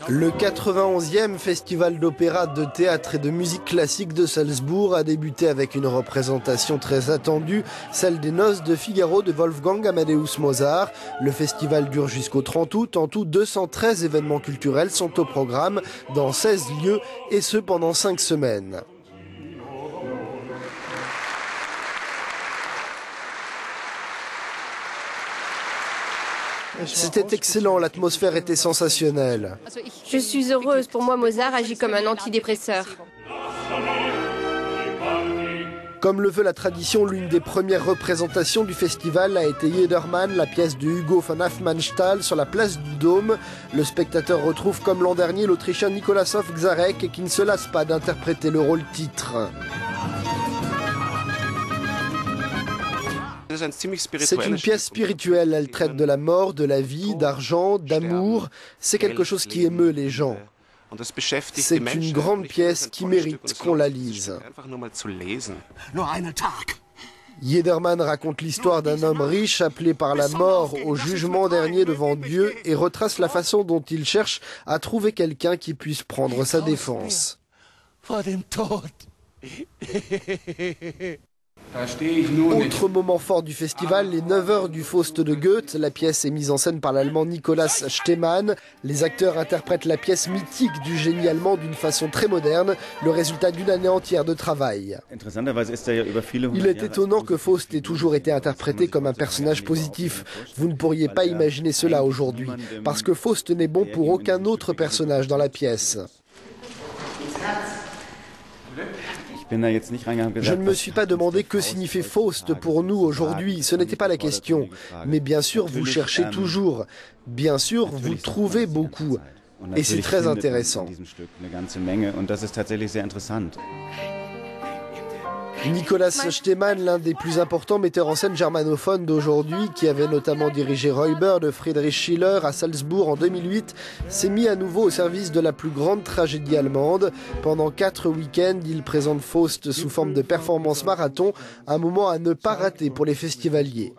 Le 91e festival d'opéra, de théâtre et de musique classique de Salzbourg a débuté avec une représentation très attendue, celle des Noces de Figaro de Wolfgang Amadeus Mozart. Le festival dure jusqu'au 30 août. En tout, 213 événements culturels sont au programme dans 16 lieux et ce pendant 5 semaines. C'était excellent, l'atmosphère était sensationnelle. Je suis heureuse, pour moi Mozart agit comme un antidépresseur. Comme le veut la tradition, l'une des premières représentations du festival a été Jedermann, la pièce de Hugo von Hofmannsthal sur la place du Dôme. Le spectateur retrouve comme l'an dernier l'Autrichien Nikolaus Gzarek qui ne se lasse pas d'interpréter le rôle titre. C'est une pièce spirituelle, elle traite de la mort, de la vie, d'argent, d'amour. C'est quelque chose qui émeut les gens. C'est une grande pièce qui mérite qu'on la lise. Jedermann raconte l'histoire d'un homme riche appelé par la mort au jugement dernier devant Dieu et retrace la façon dont il cherche à trouver quelqu'un qui puisse prendre sa défense. Autre moment fort du festival, les 9 heures du Faust de Goethe. La pièce est mise en scène par l'allemand Nikolaus Stemann. Les acteurs interprètent la pièce mythique du génie allemand d'une façon très moderne, le résultat d'une année entière de travail. Il est étonnant que Faust ait toujours été interprété comme un personnage positif. Vous ne pourriez pas imaginer cela aujourd'hui, parce que Faust n'est bon pour aucun autre personnage dans la pièce. Je ne me suis pas demandé que signifiait Faust pour nous aujourd'hui, ce n'était pas la question. Mais bien sûr, vous cherchez toujours. Bien sûr, vous trouvez beaucoup. Et c'est très intéressant. Nikolaus Stemann, l'un des plus importants metteurs en scène germanophones d'aujourd'hui, qui avait notamment dirigé Räuber de Friedrich Schiller à Salzbourg en 2008, s'est mis à nouveau au service de la plus grande tragédie allemande. Pendant 4 week-ends, il présente Faust sous forme de performance marathon, un moment à ne pas rater pour les festivaliers.